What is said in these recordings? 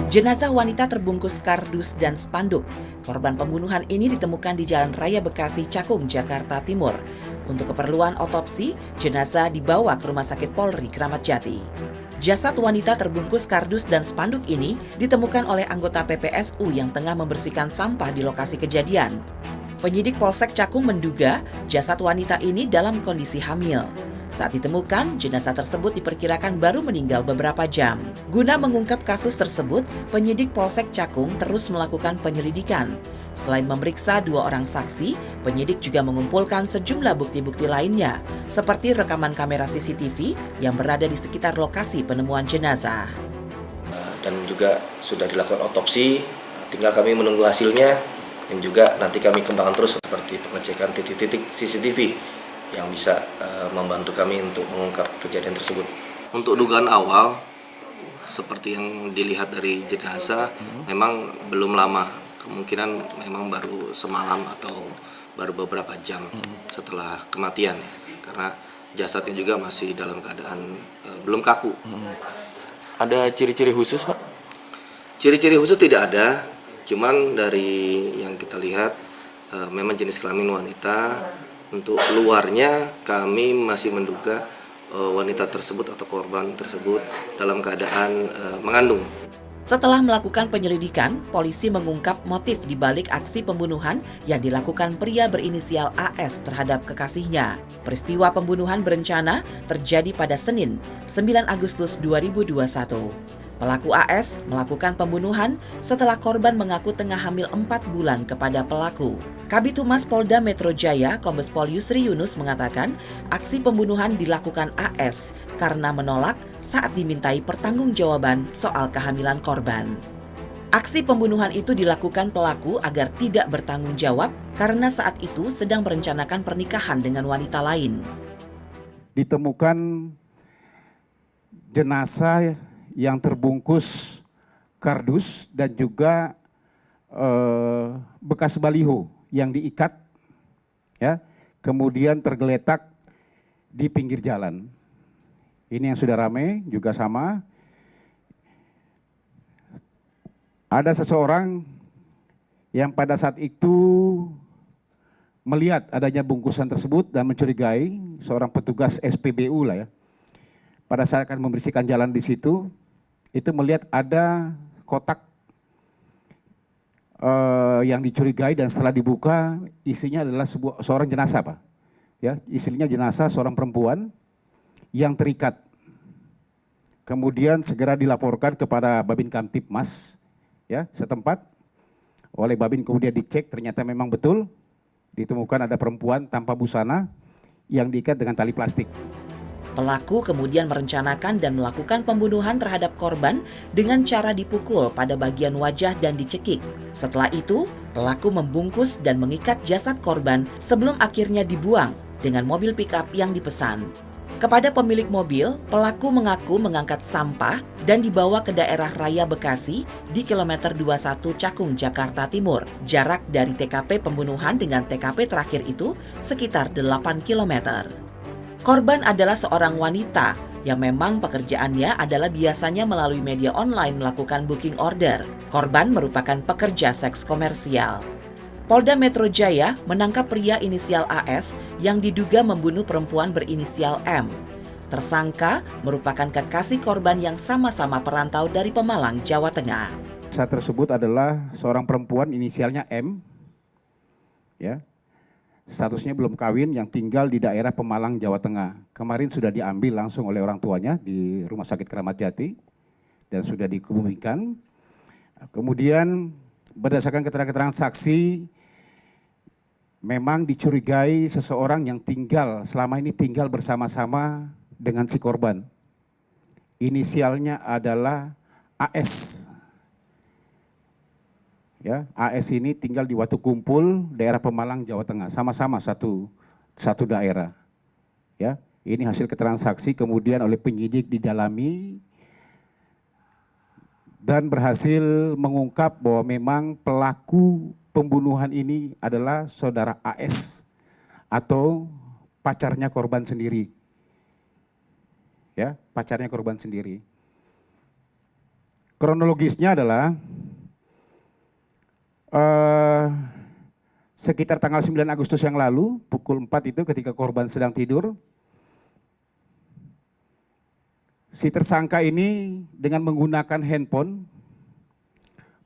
Jenazah wanita terbungkus kardus dan spanduk. Korban pembunuhan ini ditemukan di Jalan Raya Bekasi, Cakung, Jakarta Timur. Untuk keperluan otopsi, jenazah dibawa ke Rumah Sakit Polri Kramat Jati. Jasad wanita terbungkus kardus dan spanduk ini ditemukan oleh anggota PPSU yang tengah membersihkan sampah di lokasi kejadian. Penyidik Polsek Cakung menduga jasad wanita ini dalam kondisi hamil. Saat ditemukan, jenazah tersebut diperkirakan baru meninggal beberapa jam. Guna mengungkap kasus tersebut, penyidik Polsek Cakung terus melakukan penyelidikan. Selain memeriksa 2 orang saksi, penyidik juga mengumpulkan sejumlah bukti-bukti lainnya, seperti rekaman kamera CCTV yang berada di sekitar lokasi penemuan jenazah. Dan juga sudah dilakukan otopsi, tinggal kami menunggu hasilnya, dan juga nanti kami kembangkan terus seperti pengecekan titik-titik CCTV yang bisa membantu kami untuk mengungkap kejadian tersebut. Untuk dugaan awal, seperti yang dilihat dari jenazah, memang belum lama. Kemungkinan memang baru semalam atau baru beberapa jam setelah kematian. Karena jasadnya juga masih dalam keadaan belum kaku. Ada ciri-ciri khusus, Pak? Ciri-ciri khusus tidak ada, cuman dari yang kita lihat memang jenis kelamin wanita. Untuk luarnya kami masih menduga wanita tersebut atau korban tersebut dalam keadaan mengandung. Setelah melakukan penyelidikan, polisi mengungkap motif di balik aksi pembunuhan yang dilakukan pria berinisial AS terhadap kekasihnya. Peristiwa pembunuhan berencana terjadi pada Senin, 9 Agustus 2021. Pelaku AS melakukan pembunuhan setelah korban mengaku tengah hamil 4 bulan kepada pelaku. Kabid Humas Polda Metro Jaya, Kombes Pol Yusri Yunus mengatakan aksi pembunuhan dilakukan AS karena menolak saat dimintai pertanggungjawaban soal kehamilan korban. Aksi pembunuhan itu dilakukan pelaku agar tidak bertanggung jawab karena saat itu sedang merencanakan pernikahan dengan wanita lain. Ditemukan jenazah yang terbungkus kardus dan juga bekas baliho yang diikat, ya, kemudian tergeletak di pinggir jalan. Ini yang sudah ramai juga sama. Ada seseorang yang pada saat itu melihat adanya bungkusan tersebut dan mencurigai seorang petugas SPBU lah ya. Pada saat akan membersihkan jalan di situ, itu melihat ada kotak yang dicurigai dan setelah dibuka isinya adalah seorang jenazah, Pak. Ya, isinya jenazah seorang perempuan yang terikat. Kemudian segera dilaporkan kepada Babin Kamtibmas ya setempat. Oleh Babin kemudian dicek, ternyata memang betul ditemukan ada perempuan tanpa busana yang diikat dengan tali plastik. Pelaku kemudian merencanakan dan melakukan pembunuhan terhadap korban dengan cara dipukul pada bagian wajah dan dicekik. Setelah itu, pelaku membungkus dan mengikat jasad korban sebelum akhirnya dibuang dengan mobil pick-up yang dipesan. Kepada pemilik mobil, pelaku mengaku mengangkat sampah dan dibawa ke daerah Raya Bekasi di kilometer 21 Cakung, Jakarta Timur. Jarak dari TKP pembunuhan dengan TKP terakhir itu sekitar 8 kilometer. Korban adalah seorang wanita yang memang pekerjaannya adalah biasanya melalui media online melakukan booking order. Korban merupakan pekerja seks komersial. Polda Metro Jaya menangkap pria inisial AS yang diduga membunuh perempuan berinisial M. Tersangka merupakan kekasih korban yang sama-sama perantau dari Pemalang, Jawa Tengah. Saat tersebut adalah seorang perempuan inisialnya M, ya. Statusnya belum kawin yang tinggal di daerah Pemalang, Jawa Tengah. Kemarin sudah diambil langsung oleh orang tuanya di Rumah Sakit Kramat Jati dan sudah dikebumikan. Kemudian berdasarkan keterangan saksi, memang dicurigai seseorang yang selama ini tinggal bersama-sama dengan si korban. Inisialnya adalah AS. Ya, AS ini tinggal di Watu Kumpul, daerah Pemalang, Jawa Tengah, sama-sama satu daerah. Ya, ini hasil keterangan saksi kemudian oleh penyidik didalami dan berhasil mengungkap bahwa memang pelaku pembunuhan ini adalah saudara AS atau pacarnya korban sendiri. Ya, pacarnya korban sendiri. Kronologisnya adalah sekitar tanggal 9 Agustus yang lalu, pukul 4 itu ketika korban sedang tidur, si tersangka ini dengan menggunakan handphone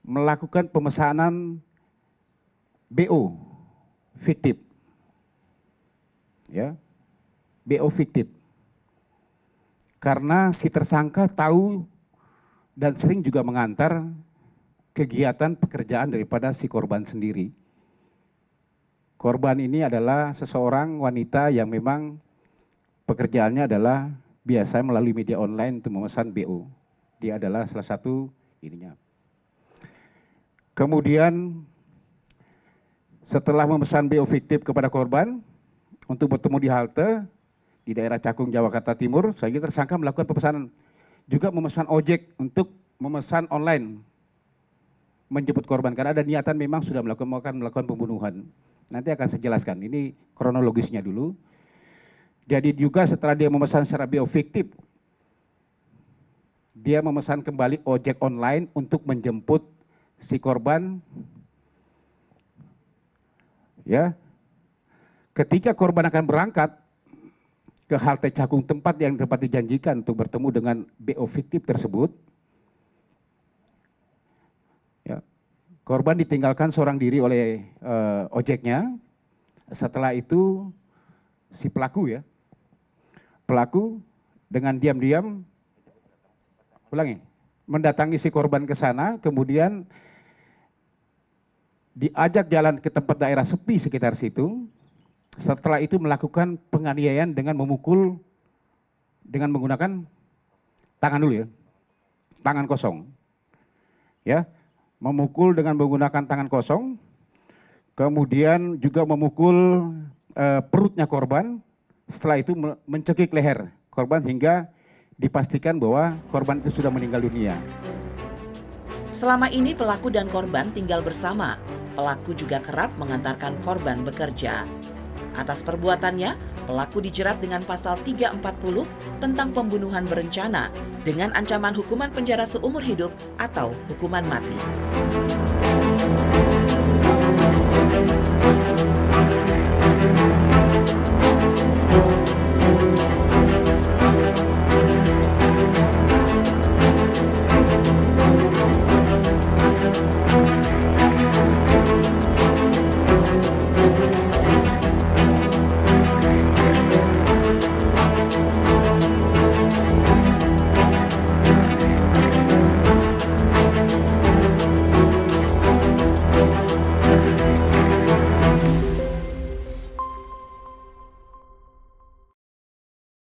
melakukan pemesanan BO fiktif. Ya. BO fiktif. Karena si tersangka tahu dan sering juga mengantar kegiatan pekerjaan daripada si korban sendiri. Korban ini adalah seseorang wanita yang memang pekerjaannya adalah biasa melalui media online untuk memesan BO. Dia adalah salah satu ininya. Kemudian setelah memesan BO fiktif kepada korban untuk bertemu di halte di daerah Cakung, Jakarta Timur, selanjutnya tersangka melakukan pemesanan, juga memesan ojek untuk memesan online menjemput korban karena ada niatan memang sudah melakukan pembunuhan. Nanti akan saya jelaskan, ini kronologisnya dulu. Jadi juga setelah dia memesan secara BO fiktif, dia memesan kembali ojek online untuk menjemput si korban. Ya, ketika korban akan berangkat ke halte Cakung, tempat yang tempat dijanjikan untuk bertemu dengan BO fiktif tersebut, ya, korban ditinggalkan seorang diri oleh ojeknya. Setelah itu si pelaku dengan diam-diam mendatangi si korban ke sana, kemudian diajak jalan ke tempat daerah sepi sekitar situ. Setelah itu melakukan penganiayaan dengan memukul dengan menggunakan tangan dulu ya, tangan kosong. Ya, memukul dengan menggunakan tangan kosong. Kemudian juga memukul perutnya korban. Setelah itu mencekik leher korban hingga dipastikan bahwa korban itu sudah meninggal dunia. Selama ini pelaku dan korban tinggal bersama. Pelaku juga kerap mengantarkan korban bekerja. Atas perbuatannya, pelaku dijerat dengan pasal 340 tentang pembunuhan berencana dengan ancaman hukuman penjara seumur hidup atau hukuman mati.